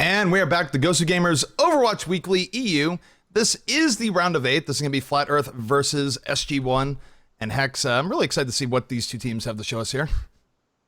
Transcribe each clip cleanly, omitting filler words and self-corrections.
And we are back to GosuGamers Overwatch Weekly EU. This is the round of 8. This is going to be Flat Earth versus SG-1 and Hex. I'm really excited to see what these two teams have to show us here.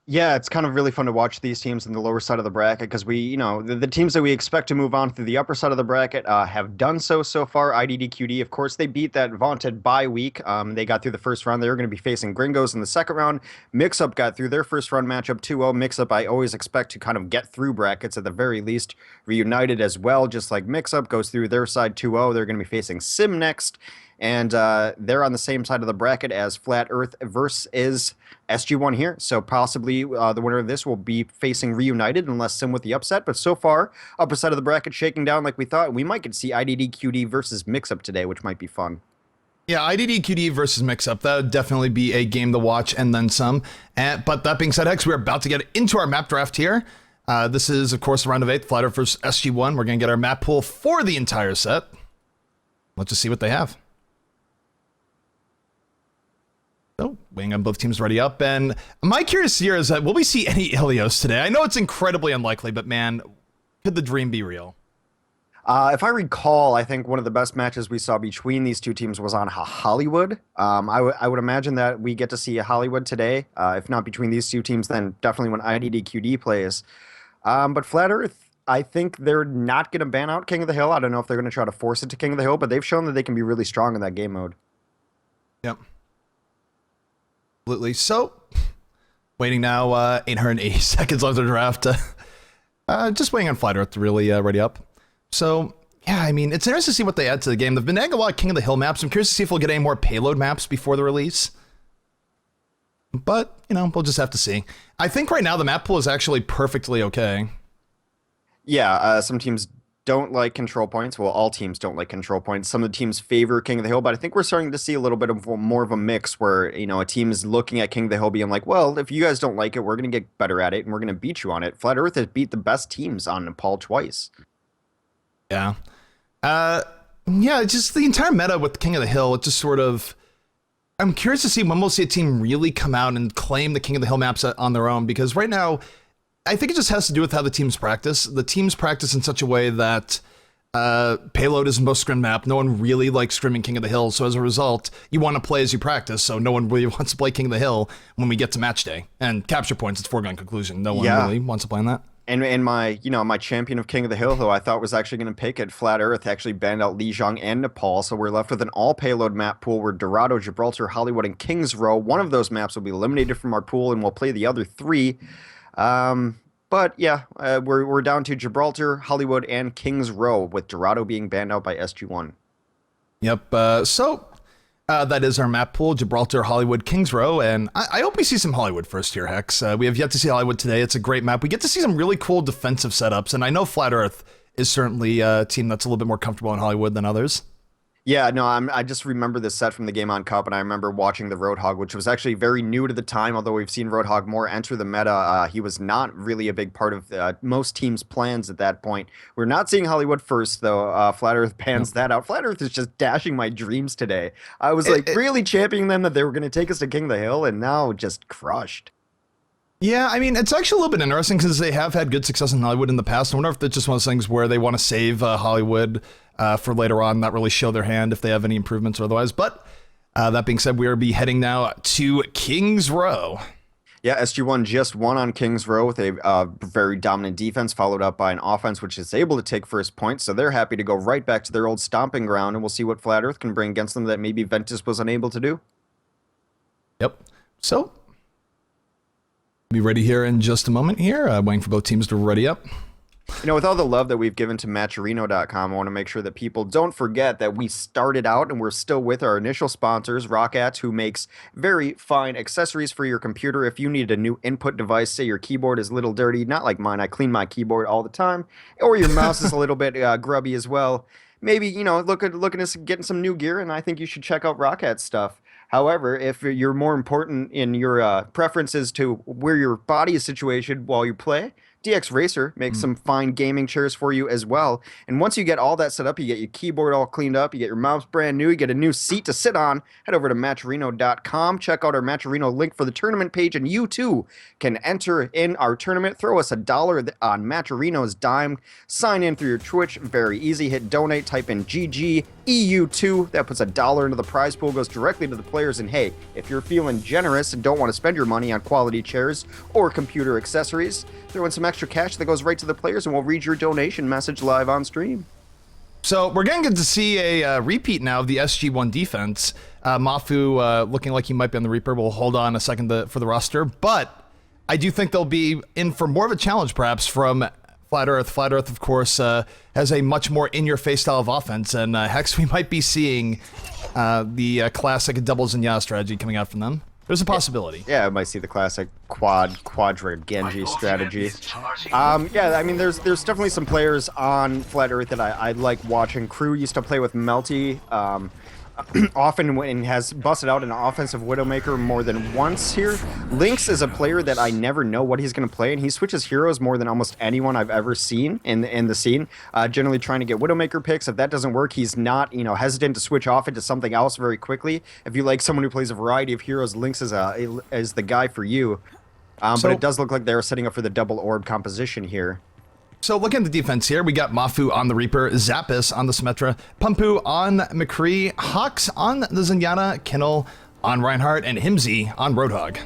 Yeah, it's kind of really fun to watch these teams in the lower side of the bracket because the teams that we expect to move on through the upper side of the bracket have done so far. IDDQD, of course, they beat that vaunted bye week. They got through the first round. They were going to be facing Gringos in the second round. Mix-Up got through their first round matchup 2-0. Mix-Up, I always expect to kind of get through brackets at the very least. Reunited as well, just like Mix-Up goes through their side 2-0. They're going to be facing Sim next. And they're on the same side of the bracket as Flat Earth versus SG-1 here. So possibly the winner of this will be facing Reunited unless Sim with the upset. But so far, upper side of the bracket shaking down like we thought. We might get to see IDDQD versus Mix-Up today, which might be fun. Yeah, IDDQD versus Mix-Up. That would definitely be a game to watch and then some. But that being said, Hex, we're about to get into our map draft here. This is, of course, the round of 8, Flat Earth versus SG-1. We're going to get our map pool for the entire set. Let's just see what they have. So, waiting on both teams ready up, and my curious here is that will we see any Ilios today? I know it's incredibly unlikely, but man, could the dream be real? If I recall, I think one of the best matches we saw between these two teams was on Hollywood. I would imagine that we get to see a Hollywood today. If not between these two teams, then definitely when IDDQD plays. But Flat Earth, I think they're not going to ban out King of the Hill. I don't know if they're going to try to force it to King of the Hill, but they've shown that they can be really strong in that game mode. Yep. Absolutely. So, waiting now, 880 seconds left of the draft. Just waiting on Flat Earth to really ready up. So, yeah, I mean, it's interesting to see what they add to the game. They've been adding a lot of King of the Hill maps. I'm curious to see if we'll get any more payload maps before the release. But, you know, we'll just have to see. I think right now the map pool is actually perfectly okay. Yeah, some teams don't like control points. Well, all teams don't like control points. Some of the teams favor King of the Hill, but I think we're starting to see a little bit of more of a mix where, you know, a team is looking at King of the Hill being like, well, if you guys don't like it, we're going to get better at it and we're going to beat you on it. Flat Earth has beat the best teams on Nepal twice. Yeah. Yeah, just the entire meta with King of the Hill, it just sort of... I'm curious to see when we'll see a team really come out and claim the King of the Hill maps on their own, because right now, I think it just has to do with how the teams practice. The teams practice in such a way that payload is the most scrim map. No one really likes scrimming King of the Hill, so as a result, you want to play as you practice, so no one really wants to play King of the Hill when we get to match day. And capture points, it's foregone conclusion. No one really wants to play on that. And my champion of King of the Hill, who I thought was actually going to pick at Flat Earth, actually banned out Lijiang and Nepal, so we're left with an all-payload map pool where Dorado, Gibraltar, Hollywood, and Kings Row. One of those maps will be eliminated from our pool, and we'll play the other 3. But yeah, we're down to Gibraltar, Hollywood, and Kings Row, with Dorado being banned out by SG-1. Yep, so that is our map pool, Gibraltar, Hollywood, Kings Row, and I hope we see some Hollywood first here, Hex. We have yet to see Hollywood today. It's a great map. We get to see some really cool defensive setups, and I know Flat Earth is certainly a team that's a little bit more comfortable in Hollywood than others. Yeah, no, I just remember this set from the Game On Cup, and I remember watching the Roadhog, which was actually very new to the time, although we've seen Roadhog more enter the meta. He was not really a big part of most teams' plans at that point. We're not seeing Hollywood first, though. Flat Earth pans that out. Flat Earth is just dashing my dreams today. I was really championing them that they were going to take us to King of the Hill, and now just crushed. Yeah, I mean, it's actually a little bit interesting because they have had good success in Hollywood in the past. I wonder if it's just one of those things where they want to save Hollywood for later on, not really show their hand if they have any improvements or otherwise. But that being said, we'll be heading now to Kings Row. Yeah, SG-1 just won on Kings Row with a very dominant defense, followed up by an offense which is able to take first point. So they're happy to go right back to their old stomping ground, and we'll see what Flat Earth can bring against them that maybe Ventus was unable to do. Yep. So, be ready here in just a moment here, waiting for both teams to ready up. You know, with all the love that we've given to Matcherino.com, I want to make sure that people don't forget that we started out and we're still with our initial sponsors, Rockats, who makes very fine accessories for your computer. If you need a new input device, say your keyboard is a little dirty, not like mine, I clean my keyboard all the time, or your mouse is a little bit grubby as well, maybe, you know, looking at getting some new gear, and I think you should check out Rockats stuff. However, if you're more important in your preferences to where your body is situated while you play, DX Racer makes some fine gaming chairs for you as well. And once you get all that set up, you get your keyboard all cleaned up, you get your mouse brand new, you get a new seat to sit on, head over to Matcherino.com, check out our Matcherino link for the tournament page, and you too can enter in our tournament. Throw us $1 on Matcherino's dime, sign in through your Twitch, very easy, hit donate, type in GGEU2, that puts $1 into the prize pool, goes directly to the players, and hey, if you're feeling generous and don't want to spend your money on quality chairs or computer accessories, throw in some extra cash that goes right to the players, and we'll read your donation message live on stream. So we're going to get to see a repeat now of the SG-1 defense. Mafu looking like he might be on the Reaper. We'll hold on a second for the roster, but I do think they'll be in for more of a challenge perhaps from Flat Earth. Flat Earth, of course, has a much more in-your-face style of offense, and Hex, we might be seeing the classic double Zenyatta strategy coming out from them. There's a possibility. Yeah, I might see the classic quadra Genji strategy. Yeah, I mean, there's definitely some players on Flat Earth that I like watching. Crew used to play with Melty often when has busted out an offensive Widowmaker more than once here. Lynx is a player that I never know what he's going to play, and he switches heroes more than almost anyone I've ever seen in the scene. Generally trying to get Widowmaker picks. If that doesn't work, he's not hesitant to switch off into something else very quickly. If you like someone who plays a variety of heroes, Lynx is the guy for you. But it does look like they're setting up for the double orb composition here. So looking at the defense here, we got Mafu on the Reaper, Zappis on the Symmetra, Pumpu on McCree, Hawks on the Zenyatta, Kinnel on Reinhardt, and Himsy on Roadhog.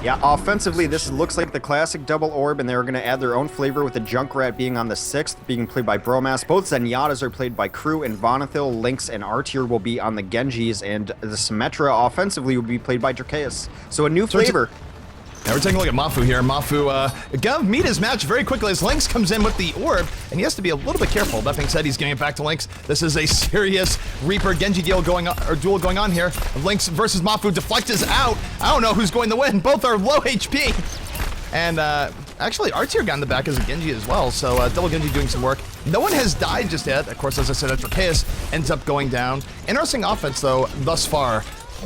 Yeah, offensively, this looks like the classic double orb, and they're going to add their own flavor with the Junkrat being on the 6th, being played by Bromas. Both Zenyatas are played by Crew and Vonathil. Lynx and R-Tier will be on the Genjis, and the Symmetra offensively will be played by Dracaeus. So a new flavor. Now we're taking a look at Mafu here. Mafu gonna meet his match very quickly as Lynx comes in with the orb, and he has to be a little bit careful. That being said, he's getting it back to Lynx. This is a serious Reaper Genji duel going on here. Lynx versus Mafu. Deflect is out. I don't know who's going to win. Both are low HP. And actually, R-Tier got in the back as a Genji as well, so double Genji doing some work. No one has died just yet. Of course, as I said, Dracaeus ends up going down. Interesting offense, though, thus far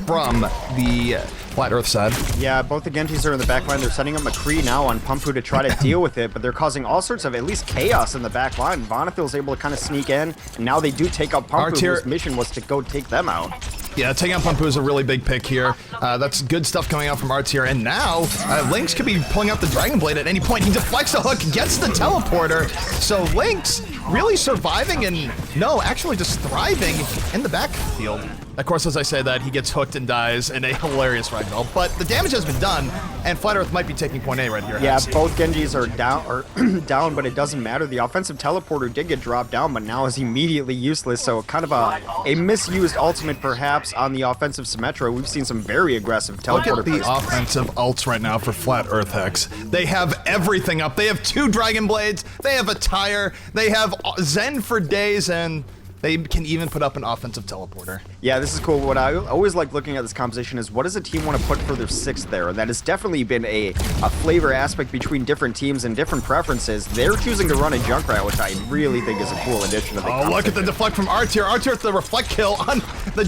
from the Flat Earth side. Yeah, both the Genjis are in the back line. They're setting up McCree now on Pumpu to try to deal with it, but they're causing all sorts of at least chaos in the back line. Vonathil's able to kind of sneak in, and now they do take out Pumpu, whose mission was to go take them out. Yeah, taking out Pumpu is a really big pick here. That's good stuff coming out from R-Tier, and now Lynx could be pulling out the Dragon Blade at any point. He deflects the hook, gets the teleporter, so Lynx really surviving and, no, actually just thriving in the backfield. Of course, as I say that, he gets hooked and dies in a hilarious ragdoll, but the damage has been done, and Flat Earth might be taking point A right here. Yeah, both Genjis are down, but it doesn't matter. The offensive teleporter did get dropped down, but now is immediately useless, so kind of a misused ultimate perhaps on the offensive Symmetra. We've seen some very aggressive teleporter. Look at the offensive ults right now for Flat Earth Hex. They have everything up. They have 2 Dragon Blades, they have a Tire, they have Zen for days, and they can even put up an offensive teleporter. Yeah, this is cool. What I always like looking at this composition is what does a team want to put for their 6th there? And that has definitely been a flavor aspect between different teams and different preferences. They're choosing to run a Junkrat, which I really think is a cool addition to the composition. Look at the deflect from R-Tier. R-Tier with the reflect kill on the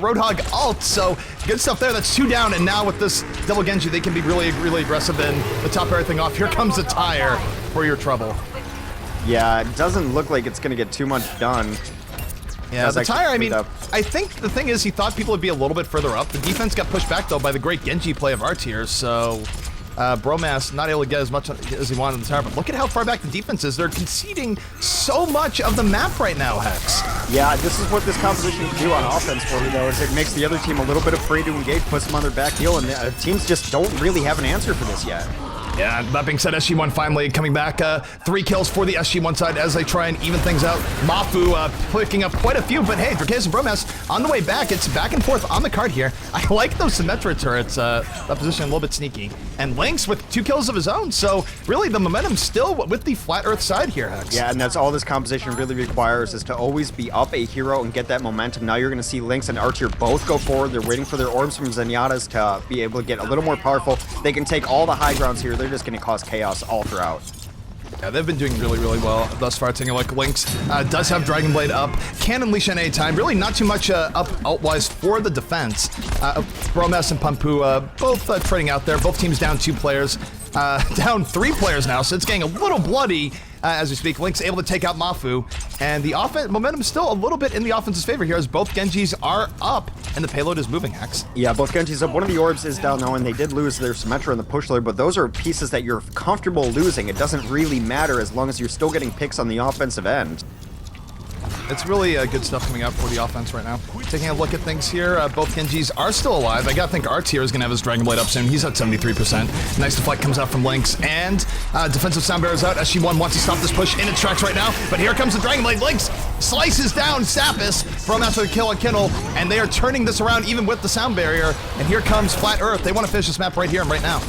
Roadhog ult. So good stuff there. That's 2 down. And now with this double Genji, they can be really, really aggressive and to top everything off. Here comes a Tire for your trouble. Yeah, it doesn't look like it's going to get too much done. Yeah, the Tire, I mean, I think the thing is he thought people would be a little bit further up. The defense got pushed back, though, by the great Genji play of R-Tier, so Bromas not able to get as much as he wanted on the Tower, but look at how far back the defense is. They're conceding so much of the map right now, Hex. Yeah, this is what this composition can do on offense for me, though, is it makes the other team a little bit afraid to engage, puts them on their back heel, and teams just don't really have an answer for this yet. Yeah, that being said, SG-1 finally coming back. 3 kills for the SG-1 side as they try and even things out. Mafu picking up quite a few, but hey, Dracaeus and Bromas on the way back. It's back and forth on the card here. I like those Symmetra turrets. That position a little bit sneaky. And Lynx with 2 kills of his own, so really the momentum still with the Flat Earth side here, Hex. Yeah, and that's all this composition really requires is to always be up a hero and get that momentum. Now you're going to see Lynx and R-Tier both go forward. They're waiting for their orbs from Zenyatta's to be able to get a little more powerful. They can take all the high grounds here. They're just going to cause chaos all throughout. Yeah, they've been doing really, really well thus far. Taking a look, Lynx does have Dragon Blade up, can unleash any time. Really not too much up ult-wise for the defense. Bromas and Pumpu both trading out there. Both teams down 2 players. Down 3 players now, so it's getting a little bloody as we speak. Lynx able to take out Mafu, and the momentum is still a little bit in the offense's favor here as both Genjis are up, and the payload is moving, Hex. Yeah, both Genjis up. One of the orbs is down though, and they did lose their Symmetra in the push layer, but those are pieces that you're comfortable losing. It doesn't really matter as long as you're still getting picks on the offensive end. It's really good stuff coming out for the offense right now. Taking a look at things here, both Genjis are still alive. I gotta think R-Tier is gonna have his Dragon Blade up soon. He's at 73%. Nice deflect comes out from Lynx, and defensive sound barrier is out. SG-1 wants to stop this push in its tracks right now, but here comes the Dragon Blade. Lynx slices down Sapis from after the kill on Kindle, and they are turning this around even with the sound barrier. And here comes Flat Earth. They want to finish this map right here and right now.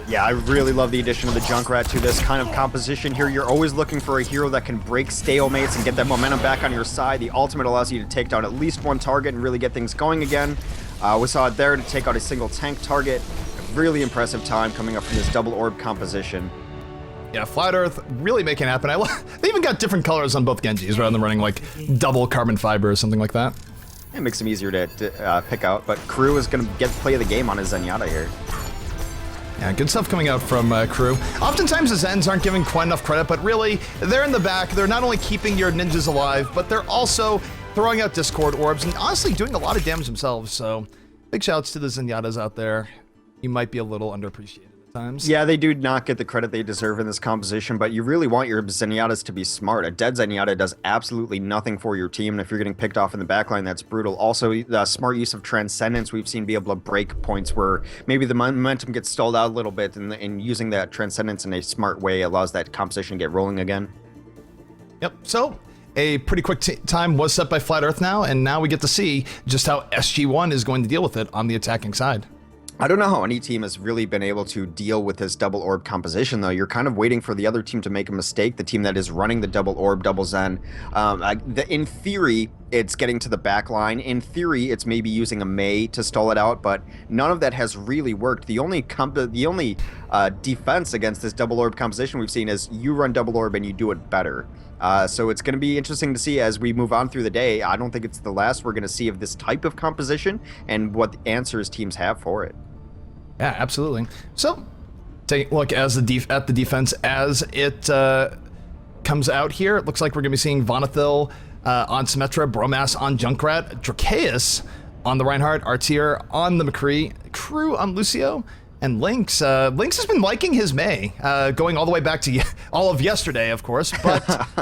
Yeah, I really love the addition of the Junkrat to this kind of composition here. You're always looking for a hero that can break stalemates and get that momentum back on your side. The ultimate allows you to take down at least one target and really get things going again. We saw it there to take out a single tank target. Really impressive time coming up from this double orb composition. Yeah, Flat Earth really making it happen. They even got different colors on both Genjis rather than running like double carbon fiber or something like that. It makes them easier to pick out, but Crew is going to get the play of the game on his Zenyatta here. Yeah, good stuff coming out from Crew. Oftentimes the Zens aren't giving quite enough credit, but really, they're in the back. They're not only keeping your ninjas alive, but they're also throwing out Discord orbs and honestly doing a lot of damage themselves. So big shouts to the Zenyatas out there. You might be a little underappreciated at times. Yeah, they do not get the credit they deserve in this composition, but you really want your Zenyatas to be smart. A dead Zenyatta does absolutely nothing for your team, and if you're getting picked off in the backline, that's brutal. Also, the smart use of Transcendence we've seen be able to break points where maybe the momentum gets stalled out a little bit, and using that Transcendence in a smart way allows that composition to get rolling again. Yep, so a pretty quick time was set by Flat Earth now, and now we get to see just how SG-1 is going to deal with it on the attacking side. I don't know how any team has really been able to deal with this double orb composition, though. You're kind of waiting for the other team to make a mistake, the team that is running the double orb, double Zen. In theory, it's getting to the back line. In theory, it's maybe using a Mei to stall it out, but none of that has really worked. The only defense against this double orb composition we've seen is you run double orb and you do it better. So it's going to be interesting to see as we move on through the day. I don't think it's the last we're going to see of this type of composition and what answers teams have for it. Yeah, absolutely. So, take a look at the defense as it comes out here. It looks like we're going to be seeing Vonathil on Symmetra, Bromas on Junkrat, Dracaeus on the Reinhardt, R-Tier on the McCree, Crew on Lucio, and Lynx. Lynx has been liking his Mei, going all the way back to all of yesterday, of course, but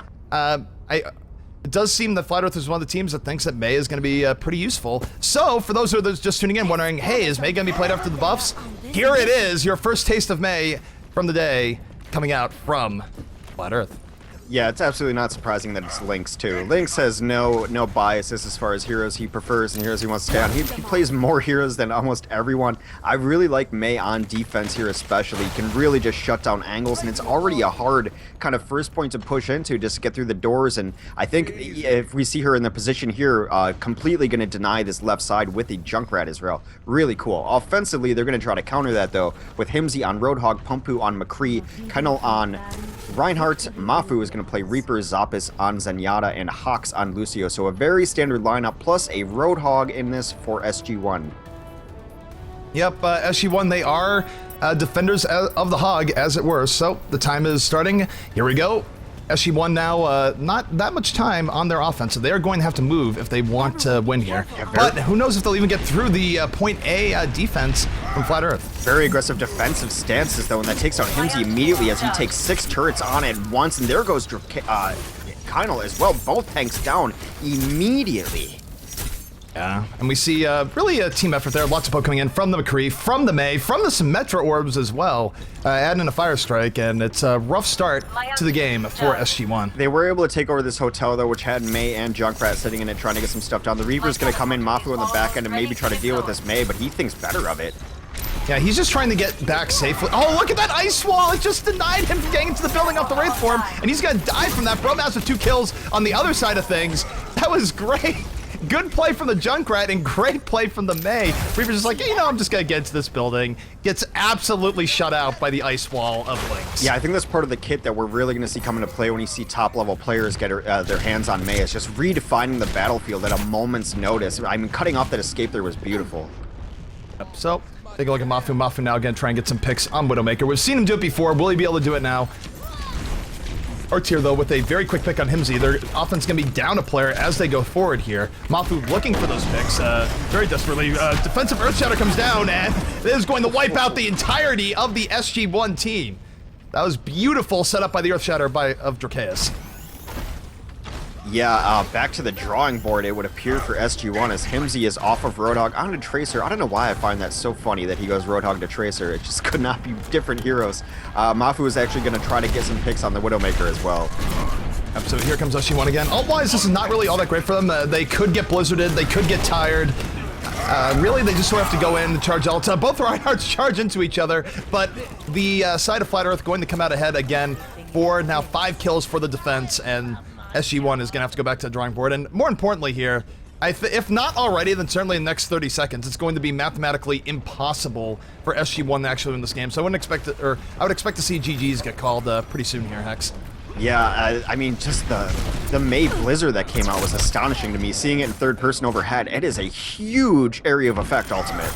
it does seem that Flat Earth is one of the teams that thinks that Mei is going to be pretty useful. So, for those who are just tuning in wondering, hey, is Mei going to be played after the buffs? Here it is, your first taste of Mei from the day coming out from Flat Earth. Yeah, it's absolutely not surprising that it's Lynx too. Lynx has no biases as far as heroes he prefers and heroes he wants to stay on. He plays more heroes than almost everyone. I really like Mei on defense here especially. He can really just shut down angles, and it's already a hard kind of first point to push into just to get through the doors. And I think if we see her in the position here, completely going to deny this left side with the Junkrat Israel. Really cool. Offensively, they're going to try to counter that though with Himsy on Roadhog, Pumpu on McCree, Kennel on Reinhardt, Mafu is going to play Reaper, Zapis on Zenyatta, and Hawks on Lucio. So a very standard lineup, plus a Roadhog in this for SG-1. Yep, SG-1, they are defenders of the Hog, as it were. So the time is starting. Here we go. SG-1 now, not that much time on their offense, so they are going to have to move if they want to win here. But who knows if they'll even get through the point A defense from Flat Earth. Very aggressive defensive stances, though, and that takes out Himsy immediately as he takes 6 turrets on at once, and there goes Kynal as well. Both tanks down immediately. Yeah, and we see really a team effort there. Lots of poke coming in from the McCree, from the Mei, from the Symmetra orbs as well. Adding in a fire strike, and it's a rough start to the game for SG-1. They were able to take over this hotel, though, which had Mei and Junkrat sitting in it trying to get some stuff done. The Reaper's going to come in, Mafu on the back end, and maybe try to deal with this Mei, but he thinks better of it. Yeah, he's just trying to get back safely. Oh, look at that ice wall! It just denied him from getting into the building off the Wraith form, and he's gonna die from that. Bromas with 2 kills on the other side of things. That was great. Good play from the Junkrat and great play from the Mei. Reaper's just like, you know, I'm just gonna get into this building. Gets absolutely shut out by the ice wall of Lynx. Yeah, I think that's part of the kit that we're really going to see come into play when you see top-level players get their hands on Mei. It's just redefining the battlefield at a moment's notice. I mean, cutting off that escape there was beautiful. Yep, so, take a look at Mafu. Mafu now again trying to get some picks on Widowmaker. We've seen him do it before. Will he be able to do it now? Artier, though, with a very quick pick on Himsy. Their offense going to be down a player as they go forward here. Mafu looking for those picks very desperately. Defensive Earthshatter comes down, and it is going to wipe out the entirety of the SG-1 team. That was beautiful setup by the Earthshatter of Drakeus. Yeah, back to the drawing board, it would appear for SG-1 as Himsy is off of Roadhog onto Tracer. I don't know why I find that so funny that he goes Roadhog to Tracer. It just could not be different heroes. Mafu is actually going to try to get some picks on the Widowmaker as well. So here comes SG-1 again. Ult-wise, this is not really all that great for them. They could get blizzarded, they could get tired. Really, they just sort of have to go in and charge ult. Both Reinhardts charge into each other, but the side of Flat Earth going to come out ahead again for now 5 kills for the defense, and SG-1 is going to have to go back to the drawing board. And more importantly here, if not already, then certainly in the next 30 seconds, it's going to be mathematically impossible for SG-1 to actually win this game. So I wouldn't expect it, or I would expect to see GGs get called pretty soon here, Hex. Yeah, I mean, just the Mei Blizzard that came out was astonishing to me. Seeing it in third person overhead, it is a huge area of effect ultimate.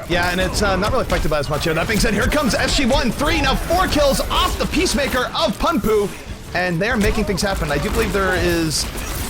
Yeah, and it's not really affected by as much here. That being said, here comes SG-1, 3, now 4 kills off the Peacemaker of Punpu. And they're making things happen. I do believe there is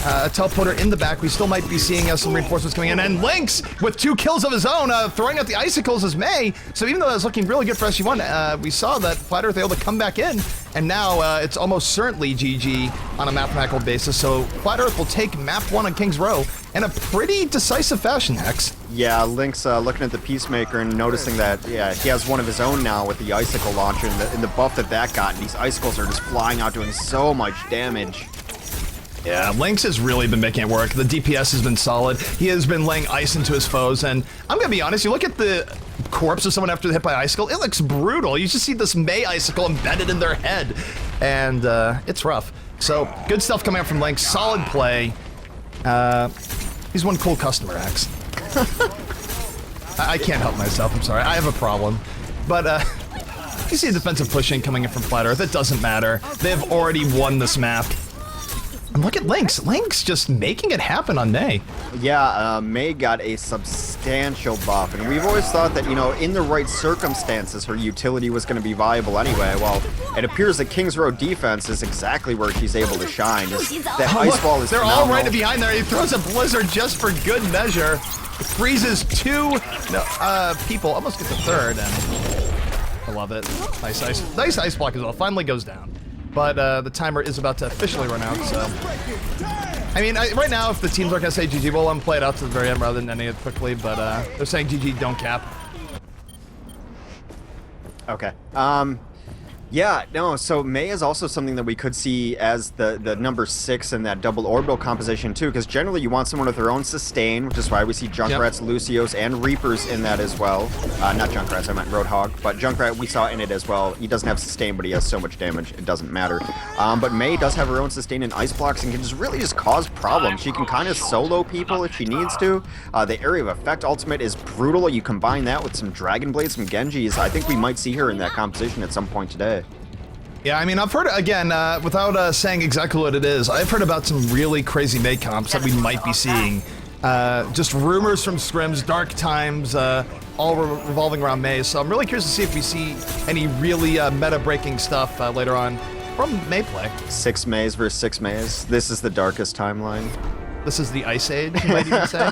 a teleporter in the back. We still might be seeing some reinforcements coming in. And Lynx, with 2 kills of his own, throwing out the icicles as Mei. So even though that was looking really good for SG-1, we saw that Flat Earth able to come back in. And now it's almost certainly GG on a mathematical basis. So Flat Earth will take map 1 on King's Row in a pretty decisive fashion, Hex. Yeah, Lynx looking at the Peacemaker and noticing that, yeah, he has one of his own now with the icicle launcher and the buff that got. And these icicles are just flying out doing so much damage. Yeah, Lynx has really been making it work. The DPS has been solid. He has been laying ice into his foes, and I'm gonna be honest, you look at the corpse of someone after hit by icicle, it looks brutal. You just see this Mei icicle embedded in their head, and it's rough. So, good stuff coming out from Lynx, solid play. He's one cool customer, X. I can't help myself, I'm sorry, I have a problem. But, you see a defensive pushing coming in from Flat Earth, it doesn't matter. They've already won this map. And look at Lynx. Lynx just making it happen on Mei. Yeah, Mei got a substantial buff, and we've always thought that, you know, in the right circumstances, her utility was going to be viable anyway. Well, it appears that King's Row defense is exactly where she's able to shine. That ice ball is They're phenomenal. all right behind there. He throws a blizzard just for good measure. Freezes 2 people, almost gets a third, and I love it. Nice ice block as well. Finally goes down. But the timer is about to officially run out, so... I mean, right now, if the teams are going to say GG, we'll let them play it out to the very end rather than ending it quickly, but they're saying GG, don't cap. Okay. Yeah, no, so Mei is also something that we could see as the number 6 in that double orbital composition too, because generally you want someone with their own sustain, which is why we see Junkrats, Lucios, and Reapers in that as well. Not Junkrats, I meant Roadhog, but Junkrat we saw in it as well. He doesn't have sustain, but he has so much damage, it doesn't matter. But Mei does have her own sustain and ice blocks and can just really just cause problems. She can kind of solo people if she needs to. The area of effect ultimate is brutal. You combine that with some Dragon Blades, some Genjis, I think we might see her in that composition at some point today. Yeah, I mean, I've heard, again, without saying exactly what it is, I've heard about some really crazy Mei comps that we might be seeing. Just rumors from scrims, dark times, all revolving around Mei, so I'm really curious to see if we see any really meta-breaking stuff later on from Mei play. 6 Meis versus 6 Meis. This is the darkest timeline. This is the Ice Age, you might even say.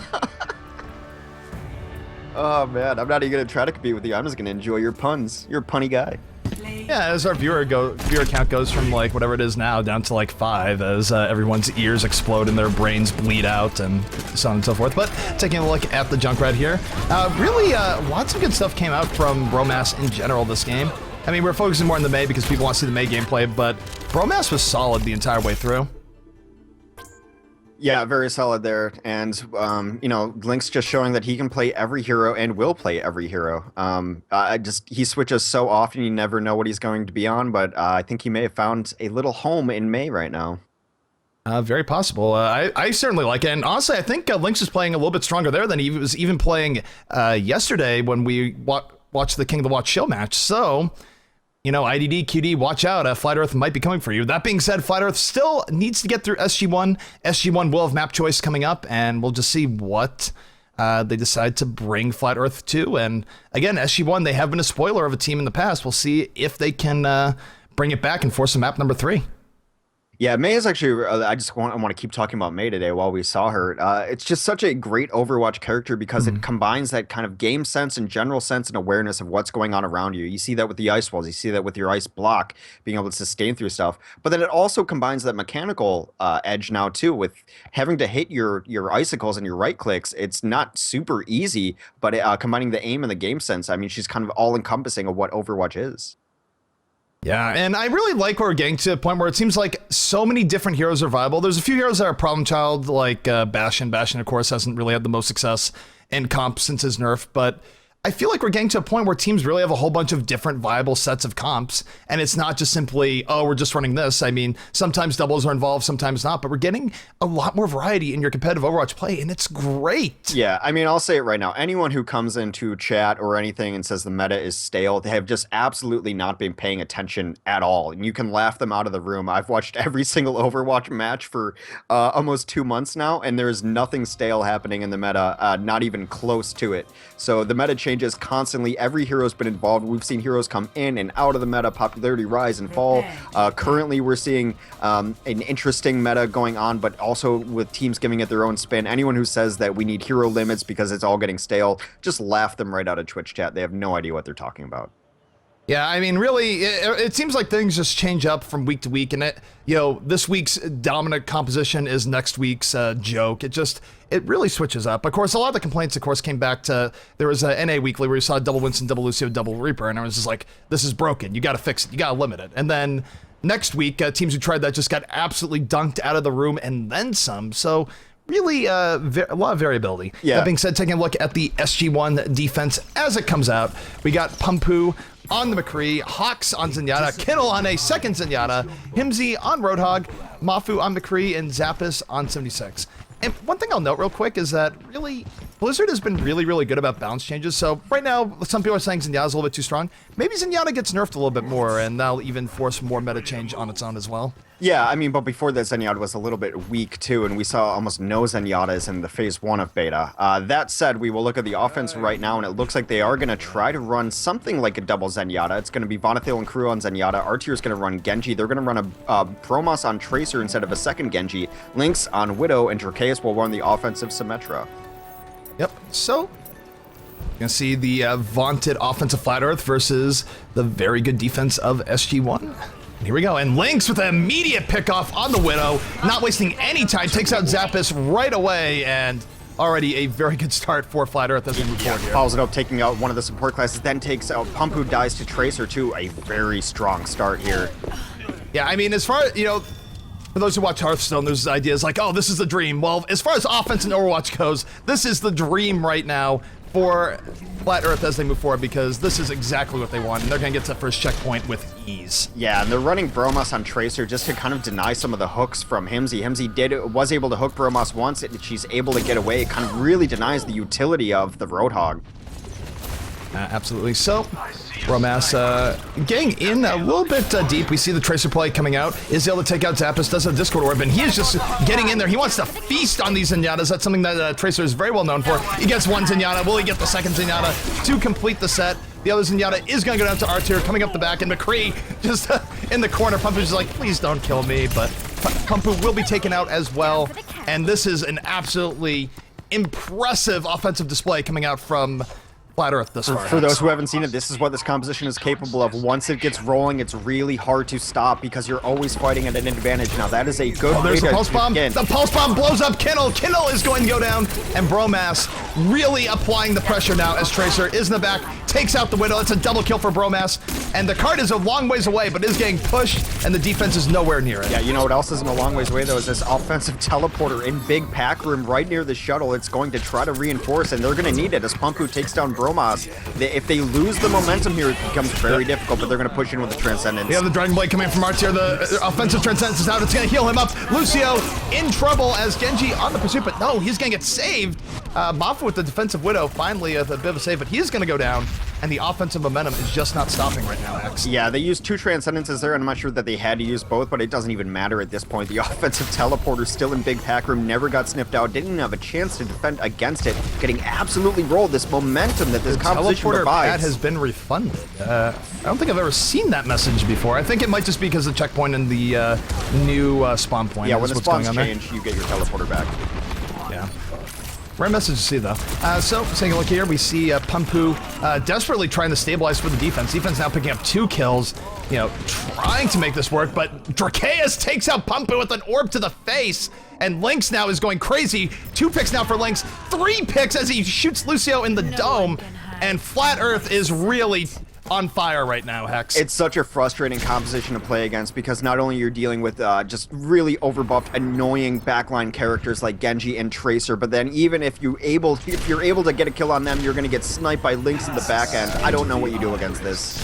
Oh man, I'm not even gonna try to compete with you. I'm just gonna enjoy your puns. You're a punny guy. Yeah, as our viewer count goes from like whatever it is now down to like 5 as everyone's ears explode and their brains bleed out and so on and so forth. But taking a look at the Junkrat here, really lots of good stuff came out from Bromas in general this game. I mean, we're focusing more on the Mei because people want to see the Mei gameplay, but Bromas was solid the entire way through. Yeah, very solid there, and you know, Lynx just showing that he can play every hero and will play every hero. He switches so often you never know what he's going to be on, but I think he may have found a little home in Mei right now. Very possible. I certainly like it. And honestly, I think Lynx is playing a little bit stronger there than he was even playing yesterday when we watched the King of the Watch show match. So, you know, IDD, QD, watch out. Flat Earth might be coming for you. That being said, Flat Earth still needs to get through SG-1. SG-1 will have map choice coming up, and we'll just see what they decide to bring Flat Earth to. And again, SG-1, they have been a spoiler of a team in the past. We'll see if they can bring it back and force a map number 3. Yeah, May is actually, I want to keep talking about May today while we saw her. It's just such a great Overwatch character because it combines that kind of game sense and general sense and awareness of what's going on around you. You see that with the ice walls, you see that with your ice block, being able to sustain through stuff. But then it also combines that mechanical edge now too, with having to hit your icicles and your right clicks. It's not super easy, but combining the aim and the game sense, I mean, she's kind of all encompassing of what Overwatch is. Yeah, and I really like where we're getting to a point where it seems like so many different heroes are viable. There's a few heroes that are problem child, like Bastion. Bastion, of course, hasn't really had the most success in comp since his nerf, but I feel like we're getting to a point where teams really have a whole bunch of different viable sets of comps, and it's not just simply, oh, we're just running this. I mean, sometimes doubles are involved, sometimes not, but we're getting a lot more variety in your competitive Overwatch play, and it's great. Yeah, I mean, I'll say it right now. Anyone who comes into chat or anything and says the meta is stale, they have just absolutely not been paying attention at all, and you can laugh them out of the room. I've watched every single Overwatch match for almost 2 months now, and there is nothing stale happening in the meta, not even close to it. So the meta changes constantly. Every hero's been involved. We've seen heroes come in and out of the meta, popularity rise and fall. Currently, we're seeing an interesting meta going on, but also with teams giving it their own spin. Anyone who says that we need hero limits because it's all getting stale, just laugh them right out of Twitch chat. They have no idea what they're talking about. Yeah, I mean, really, it seems like things just change up from week to week, and this week's dominant composition is next week's joke. It really switches up. Of course, a lot of the complaints, of course, came back to, there was a NA Weekly where you saw double Winston, double Lucio, double Reaper, and I was just like, this is broken. You got to fix it. You got to limit it. And then next week, teams who tried that just got absolutely dunked out of the room and then some. So really, a lot of variability. Yeah. That being said, taking a look at the SG-1 defense as it comes out, we got Pumpu on the McCree, Hawks on Zenyatta, Kittle on a second Zenyatta, Himsy on Roadhog, Mafu on McCree, and Zappis on 76. And one thing I'll note real quick is that really, Blizzard has been really, really good about balance changes. So right now, some people are saying Zenyatta's a little bit too strong. Maybe Zenyatta gets nerfed a little bit more, and that'll even force more meta change on its own as well. Yeah, I mean, but before that, Zenyatta was a little bit weak too, and we saw almost no Zenyatas in the phase 1 of beta. That said, we will look at the offense right now, and it looks like they are going to try to run something like a double Zenyatta. It's going to be Vonathil and Crew on Zenyatta. Artier is going to run Genji. They're going to run a Promos on Tracer instead of a second Genji. Lynx on Widow, and Dracaeus will run the offensive Symmetra. Yep, so you're going to see the vaunted offensive Flat Earth versus the very good defense of SG-1. Here we go, and Lynx with an immediate pickoff on the Widow, not wasting any time, takes out Zappis right away, and already a very good start for Flat Earth as we move forward here. Follows it up, taking out one of the support classes, then takes out Pumpu, dies to Tracer too. A very strong start here. Yeah, I mean, as far as, for those who watch Hearthstone, there's ideas like, oh, this is the dream. Well, as far as offense and Overwatch goes, this is the dream right now for Flat Earth as they move forward, because this is exactly what they want, and they're going to get to that first checkpoint with ease. Yeah, and they're running Bromos on Tracer just to kind of deny some of the hooks from Himsy. Himsy was able to hook Bromos once, and she's able to get away. It kind of really denies the utility of the Roadhog. Absolutely. So, Bromas getting in a little bit deep. We see the Tracer play coming out. Is able to take out Zappis, does have Discord Orb, and he is just getting in there. He wants to feast on these Zenyatas. That's something that Tracer is very well known for. He gets one Zenyatta. Will he get the second Zenyatta to complete the set? The other Zenyatta is going to go down to Artier, coming up the back, and McCree just in the corner. Pumpu's just like, please don't kill me, but Pumpu will be taken out as well. And this is an absolutely impressive offensive display coming out from Flat Earth this far. For those who haven't seen it, this is what this composition is capable of. Once it gets rolling, it's really hard to stop because you're always fighting at an advantage. Now that is a good there's way the pulse bomb. begin. The pulse bomb blows up Kindle. Kindle is going to go down, and Bromas really applying the pressure now as Tracer is in the back, takes out the Widow. That's a double kill for Bromas. And the cart is a long ways away, but is getting pushed, and the defense is nowhere near it. Yeah, you know what else isn't a long ways away, though, is this offensive teleporter in big pack room right near the shuttle. It's going to try to reinforce, and they're going to need it as Pumpu takes down Bromas. If they lose the momentum here, it becomes very difficult, but they're going to push in with the Transcendence. Yeah, the Dragon Blade coming from Artier. The offensive Transcendence is out. It's going to heal him up. Lucio in trouble as Genji on the pursuit, but no, he's going to get saved. Mafu with the defensive Widow, finally a bit of a save, but he's going to go down, and the offensive momentum is just not stopping right now, X. Yeah, they used 2 Transcendences there, and I'm not sure that they had to use both, but it doesn't even matter at this point. The offensive teleporter still in big pack room, never got sniffed out, didn't even have a chance to defend against it, getting absolutely rolled. This momentum that this composition Teleporter provides. pad has been refunded. I don't think I've ever seen that message before. I think it might just be because of the checkpoint in the new spawn point. Yeah, when the spawns change, you get your teleporter back. Yeah. Rare message to see, though. So, taking a look here, we see Pumpu desperately trying to stabilize for the defense. Defense now picking up 2 kills, you know, trying to make this work, but Drakeus takes out Pumpu with an orb to the face, and Lynx now is going crazy. 2 picks now for Lynx, 3 picks as he shoots Lucio in the dome, and Flat Earth is really on fire right now, Hex. It's such a frustrating composition to play against because not only you're dealing with just really overbuffed, annoying backline characters like Genji and Tracer, but then even if you're able to get a kill on them, you're going to get sniped by Lynx in the back end. I don't know what you do against this.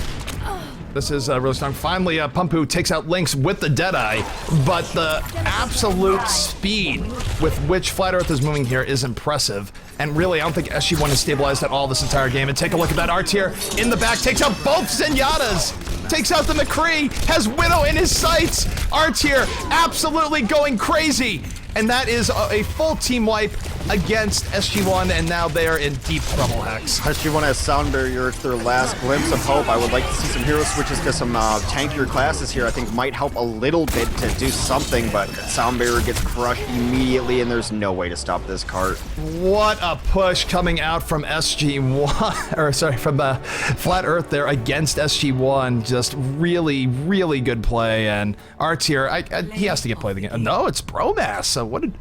This is really strong. Finally, Pumpu takes out Lynx with the Deadeye, but the absolute speed with which Flat Earth is moving here is impressive. And really, I don't think SG-1 has stabilized at all this entire game. And take a look at that. Artier in the back takes out both Zenyatas. Takes out the McCree, has Widow in his sights. Artier absolutely going crazy. And that is a full team wipe against SG-1, and now they are in deep trouble, Hex. SG-1 has Sound Barrier. It's their last glimpse of hope. I would like to see some hero switches to some tankier classes here. I think might help a little bit to do something, but Sound Barrier gets crushed immediately, and there's no way to stop this cart. What a push coming out from SG-1, or sorry, from Flat Earth there against SG-1. Just really, really good play, and Artier, he has to get played again. No, it's Bromas. So what did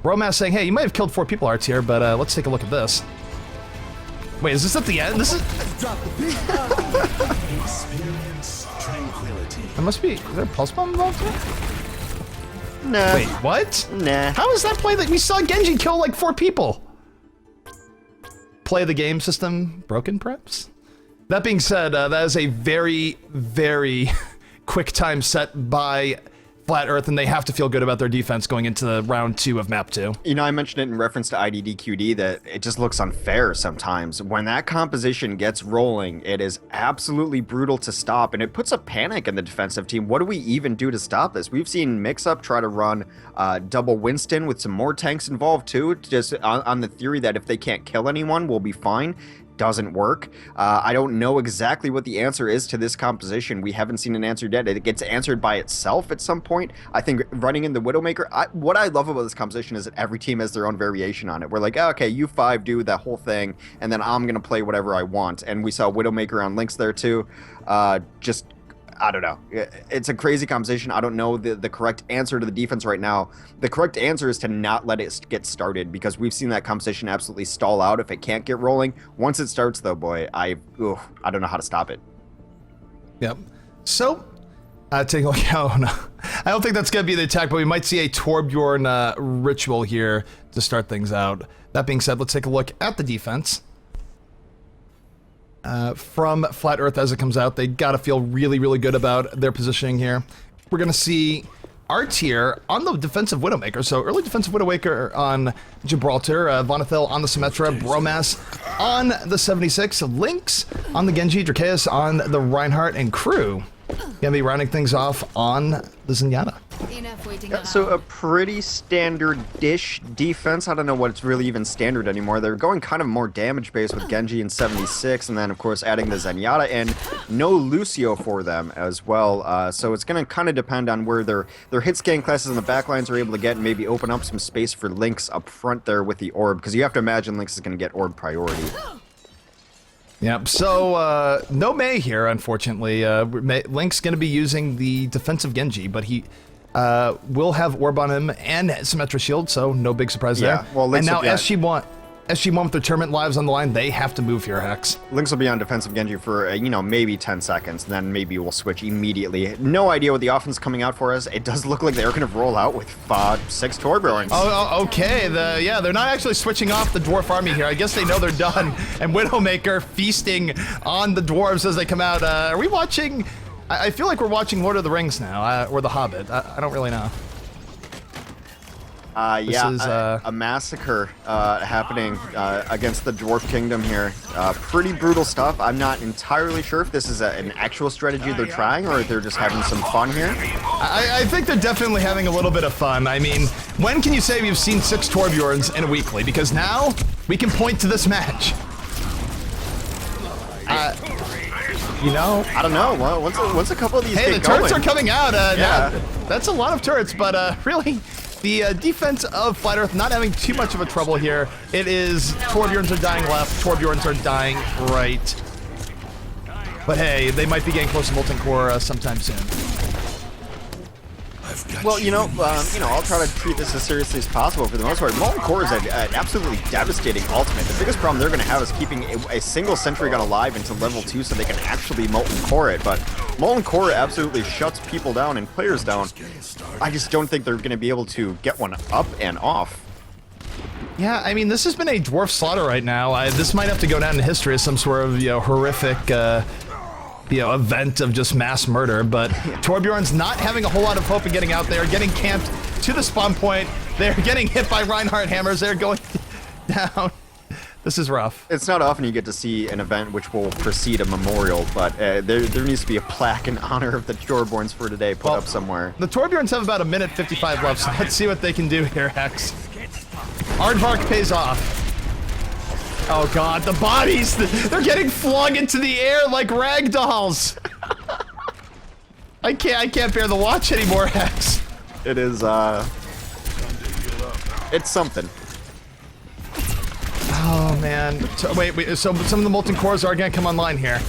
Bromas saying? Hey, you might have killed 4 people, Artier, but let's take a look at this. Wait, is this at the end? This is. It must be. Is there a pulse bomb involved here? Nah. Wait, what? Nah. How is that play that we saw Genji kill like 4 people? Play the game system broken, perhaps? That being said, that is a very, very quick time set by Flat Earth, and they have to feel good about their defense going into the round 2 of map 2. You know, I mentioned it in reference to IDDQD that it just looks unfair sometimes. When that composition gets rolling, it is absolutely brutal to stop, and it puts a panic in the defensive team. What do we even do to stop this? We've seen Mix-Up try to run double Winston with some more tanks involved too, just on the theory that if they can't kill anyone, we'll be fine. Doesn't work. I don't know exactly what the answer is to this composition. We haven't seen an answer yet. It gets answered by itself at some point. I think running in the Widowmaker, what I love about this composition is that every team has their own variation on it. We're like, oh, okay, you 5 do that whole thing, and then I'm going to play whatever I want. And we saw Widowmaker on Lynx there too. Just I don't know. It's a crazy composition. I don't know the correct answer to the defense right now. The correct answer is to not let it get started because we've seen that composition absolutely stall out if it can't get rolling. Once it starts, though, boy, I don't know how to stop it. Yep. So, take a look. Oh, no. I don't think that's going to be the attack, but we might see a Torbjorn ritual here to start things out. That being said, let's take a look at the defense. From Flat Earth as it comes out, they gotta feel really, really good about their positioning here. We're gonna see Artier on the defensive Widowmaker, so early defensive Widowmaker on Gibraltar, Vonethil on the Symmetra, Bromas on the 76, Lynx on the Genji, Drakeus on the Reinhardt, and Crew gonna be rounding things off on the Zenyatta. Yeah, so a pretty standard-ish defense. I don't know what's really even standard anymore. They're going kind of more damage-based with Genji and 76, and then, of course, adding the Zenyatta and no Lucio for them as well. So it's going to kind of depend on where their hit scan classes in the backlines are able to get and maybe open up some space for Lynx up front there with the orb, because you have to imagine Lynx is going to get orb priority. Yep, so no Mei here, unfortunately. Lynx going to be using the defensive Genji, but he will have Orb on him and Symmetra Shield, so no big surprise there. Well, and now SG-1... SG-1 with their tournament lives on the line, they have to move here, Hex. Lynx will be on defensive Genji for, you know, maybe 10 seconds, and then maybe we'll switch immediately. No idea what the offense is coming out for us. It does look like they're going to roll out with 6 Torbjorns. Oh, okay. Yeah, they're not actually switching off the dwarf army here. I guess they know they're done. And Widowmaker feasting on the dwarves as they come out. Are we watching? I feel like we're watching Lord of the Rings now, or The Hobbit. I don't really know. A massacre happening against the Dwarf Kingdom here. Pretty brutal stuff. I'm not entirely sure if this is an actual strategy they're trying or if they're just having some fun here. I think they're definitely having a little bit of fun. I mean, when can you say we've seen 6 Torbjorns in a weekly? Because now we can point to this match. You know, I don't know. Well, once a couple of these hey, get the turrets going, are coming out. yeah, that's a lot of turrets, but really, the defense of Flat Earth not having too much of a trouble here. It is Torbjorns are dying left, Torbjorns are dying right. But hey, they might be getting close to Molten Core sometime soon. well, I'll try to treat this as seriously as possible for the most part. Molten Core is an absolutely devastating ultimate. The biggest problem they're going to have is keeping a single sentry gun alive until level 2 so they can actually Molten Core it. But Molten Core absolutely shuts people down and players down. I just don't think they're going to be able to get one up and off. Yeah, I mean, this has been a dwarf slaughter right now. This might have to go down in history as some sort of, horrific, event of just mass murder, but Torbjorn's not having a whole lot of hope in getting out there, getting camped to the spawn point. They're getting hit by Reinhardt hammers. They're going down. This is rough. It's not often you get to see an event which will precede a memorial, but there needs to be a plaque in honor of the Torbjorns for today put up somewhere. The Torbjorns have about 1:55 left, so let's see what they can do here, Hex. Aardvark pays off. Oh god, the bodies! They're getting flung into the air like rag dolls! I can't bear the watch anymore, Hex. It is, it's something. Oh man. So, wait, so some of the Molten Cores are gonna come online here.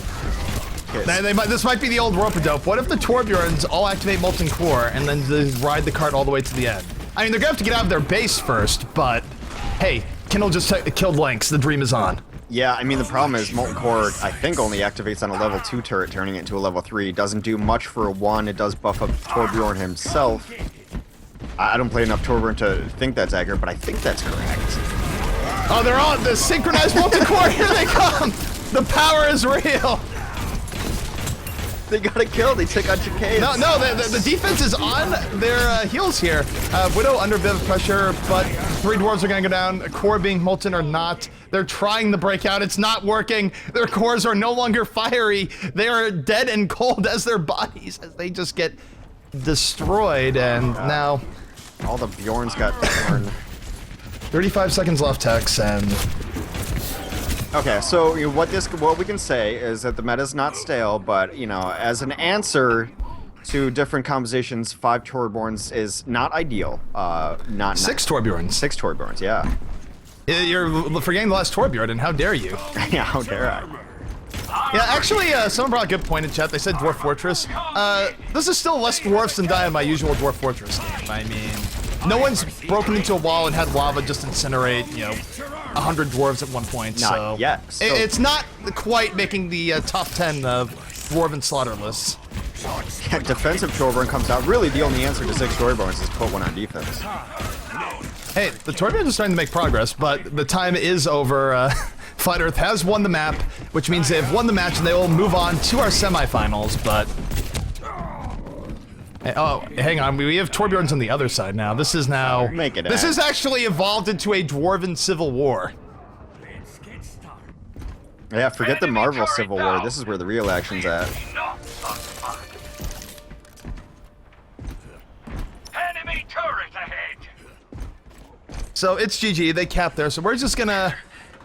Yes. This might be the old rope-a-dope. What if the Torbjorns all activate Molten Core and then they ride the cart all the way to the end? I mean, they're gonna have to get out of their base first, but hey, Kindle just killed Lynx. The dream is on. Yeah, I mean, the problem is Molten Core, I think, only activates on a level 2 turret, turning it into a level 3. It doesn't do much for a 1. It does buff up Torbjorn himself. I don't play enough Torbjorn to think that's accurate, but I think that's correct. Oh, they're on the synchronized Molten Core. Here they come. The power is real. They got a kill. They took out Chicane. No, the defense is on their heels here. Widow under a bit of pressure, but 3 dwarves are going to go down. Core being molten or not. They're trying the breakout. It's not working. Their cores are no longer fiery. They are dead and cold as their bodies, as they just get destroyed. And now all the Bjorns got torn. 35 seconds left, Hex, and okay, so what we can say is that the meta's not stale, but as an answer to different compositions, 5 Torbjorns is not ideal. Not 6 Torbjorns. 6 Torbjorns, yeah. You're forgetting the last Torbjorn, and how dare you? Yeah, how dare I? Yeah, actually, someone brought a good point in chat. They said Dwarf Fortress. This is still less dwarfs than die in my usual Dwarf Fortress game. I mean, no one's broken into a wall and had lava just incinerate, 100 dwarves at one point. Not yet. It's not quite making the top 10 of dwarven slaughter lists. Yeah, defensive Torbjorn comes out. Really, the only answer to 6 Torbjorns is to put 1 on defense. Hey, the Torbjorns are starting to make progress, but the time is over. Flat Earth has won the map, which means they've won the match and they will move on to our semifinals, but oh, hang on. We have Torbjorns on the other side now. This is now... This has actually evolved into a dwarven civil war. Yeah, forget the Marvel Civil War. This is where the real action's at. Enemy turret ahead. So it's GG. They capped there. So we're just gonna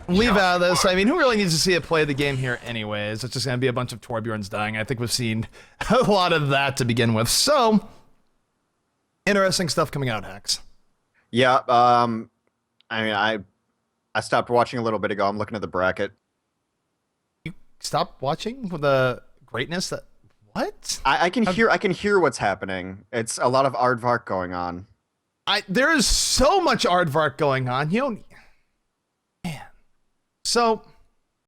leave out of this. I mean, who really needs to see a play of the game here anyways? It's just gonna be a bunch of Torbjorns dying. I think we've seen a lot of that to begin with. So, interesting stuff coming out, Hex. Yeah, I mean, I stopped watching a little bit ago. I'm looking at the bracket. You stopped watching the greatness that... What? I can hear what's happening. It's a lot of aardvark going on. There is so much aardvark going on. Man. So